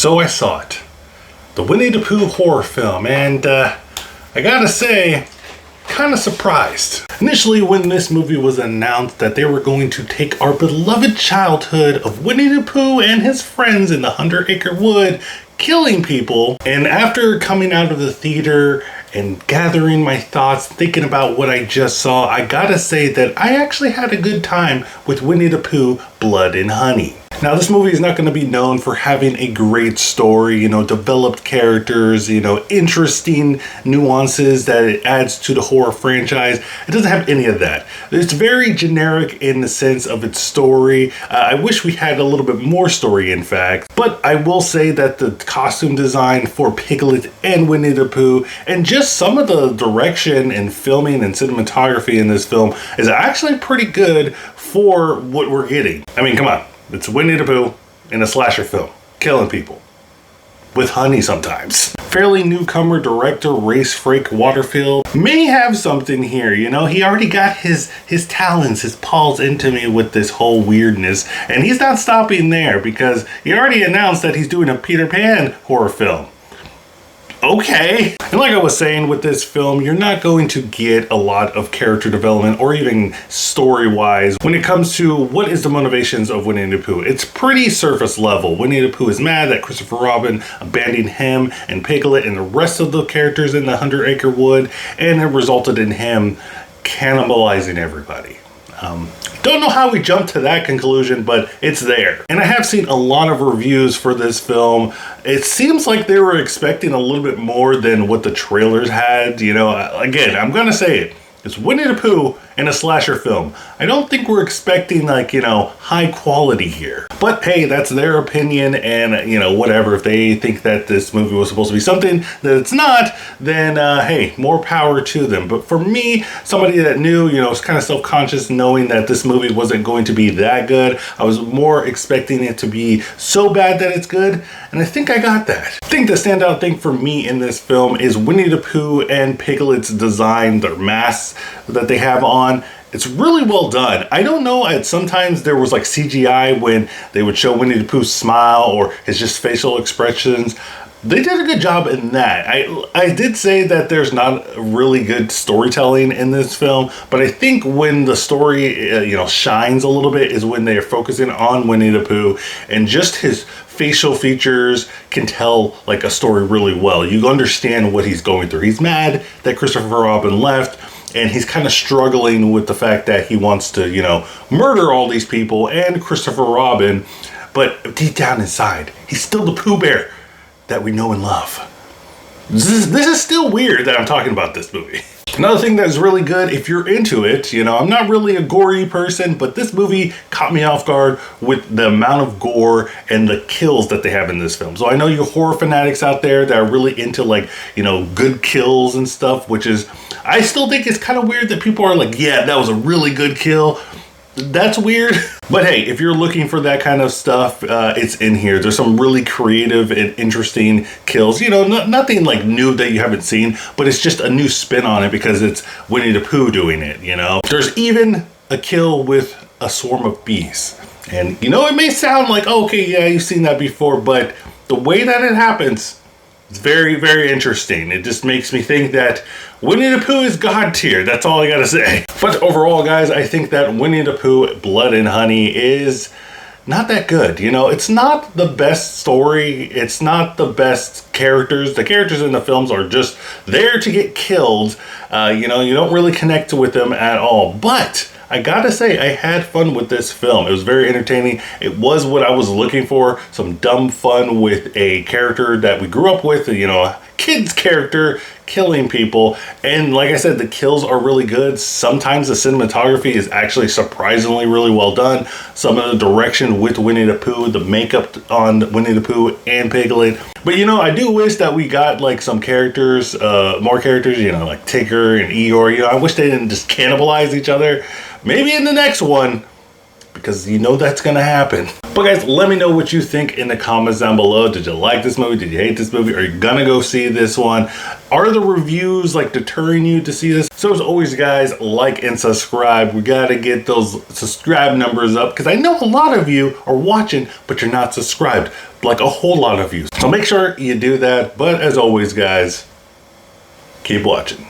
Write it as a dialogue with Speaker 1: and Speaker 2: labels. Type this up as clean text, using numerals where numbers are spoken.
Speaker 1: So I saw it. The Winnie the Pooh horror film, and I gotta say, kind of surprised. Initially, when this movie was announced that they were going to take our beloved childhood of Winnie the Pooh and his friends in the 100-acre wood, killing people, and after coming out of the theater and gathering my thoughts, thinking about what I just saw, I gotta say that I actually had a good time with Winnie the Pooh, Blood and Honey. Now, this movie is not going to be known for having a great story, developed characters, interesting nuances that it adds to the horror franchise. It doesn't have any of that. It's very generic in the sense of its story. I wish we had a little bit more story, in fact. But I will say that the costume design for Piglet and Winnie the Pooh, and just some of the direction and filming and cinematography in this film is actually pretty good for what we're getting. I mean, come on. It's Winnie the Pooh in a slasher film, killing people. With honey sometimes. Fairly newcomer director Race Frake Waterfield may have something here, He already got his talents, his paws into me with this whole weirdness. And he's not stopping there because he already announced that he's doing a Peter Pan horror film. Okay. And like I was saying with this film, you're not going to get a lot of character development or even story-wise when it comes to what is the motivations of Winnie the Pooh. It's pretty surface level. Winnie the Pooh is mad that Christopher Robin abandoned him and Piglet and the rest of the characters in the 100-acre wood, and it resulted in him cannibalizing everybody. Don't know how we jumped to that conclusion, but it's there. And I have seen a lot of reviews for this film. It seems like they were expecting a little bit more than what the trailers had. Again, I'm going to say it. It's Winnie the Pooh in a slasher film. I don't think we're expecting high quality here. But hey, that's their opinion, and whatever. If they think that this movie was supposed to be something that it's not, then hey, more power to them. But for me, somebody that knew, was kind of self-conscious knowing that this movie wasn't going to be that good. I was more expecting it to be so bad that it's good, and I think I got that. I think the standout thing for me in this film is Winnie the Pooh and Piglet's design, their masks that they have on. It's really well done. I don't know, sometimes there was like CGI when they would show Winnie the Pooh's smile or his just facial expressions. They did a good job in that. I did say that there's not really good storytelling in this film, but I think when the story, shines a little bit is when they're focusing on Winnie the Pooh, and just his facial features can tell like a story really well. You understand what he's going through. He's mad that Christopher Robin left, and he's kind of struggling with the fact that he wants to, murder all these people and Christopher Robin, but deep down inside, he's still the Pooh Bear that we know and love. This is still weird that I'm talking about this movie. Another thing that's really good, if you're into it, I'm not really a gory person, but this movie caught me off guard with the amount of gore and the kills that they have in this film. So I know you horror fanatics out there that are really into good kills and stuff, which is, I still think it's kind of weird that people are like, yeah, that was a really good kill. That's weird. But hey, if you're looking for that kind of stuff, it's in here. There's some really creative and interesting kills. Nothing like new that you haven't seen, but it's just a new spin on it because it's Winnie the Pooh doing it, There's even a kill with a swarm of bees. And, it may sound like, oh, okay, yeah, you've seen that before, but the way that it happens, it's very, very interesting. It just makes me think that Winnie the Pooh is God tier. That's all I gotta say. But overall, guys, I think that Winnie the Pooh, Blood and Honey is not that good. It's not the best story. It's not the best characters. The characters in the films are just there to get killed. You don't really connect with them at all. But I gotta say, I had fun with this film. It was very entertaining. It was what I was looking for. Some dumb fun with a character that we grew up with, a kid's character killing people. And like I said, the kills are really good. Sometimes the cinematography is actually surprisingly really well done. Some of the direction with Winnie the Pooh, the makeup on Winnie the Pooh and Piglet. But I do wish that we got like some characters, more characters, like Tigger and Eeyore. I wish they didn't just cannibalize each other. Maybe in the next one, because you know that's gonna happen. But guys, let me know what you think in the comments down below. Did you like this movie? Did you hate this movie? Are you gonna go see this one? Are the reviews like deterring you to see this? So as always guys, like and subscribe. We gotta get those subscribe numbers up because I know a lot of you are watching but you're not subscribed, like a whole lot of you. So make sure you do that. But as always guys, keep watching.